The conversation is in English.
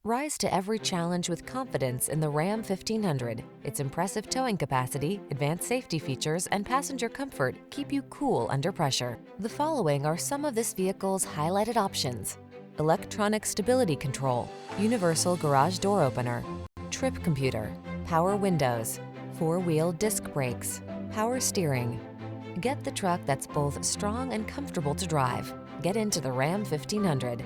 Rise to every challenge with confidence in the Ram 1500. Its impressive towing capacity, advanced safety features, and passenger comfort keep you cool under pressure. The following are some of this vehicle's highlighted options: electronic stability control, universal garage door opener, trip computer, power windows, four-wheel disc brakes, power steering. Get the truck that's both strong and comfortable to drive. Get into the Ram 1500.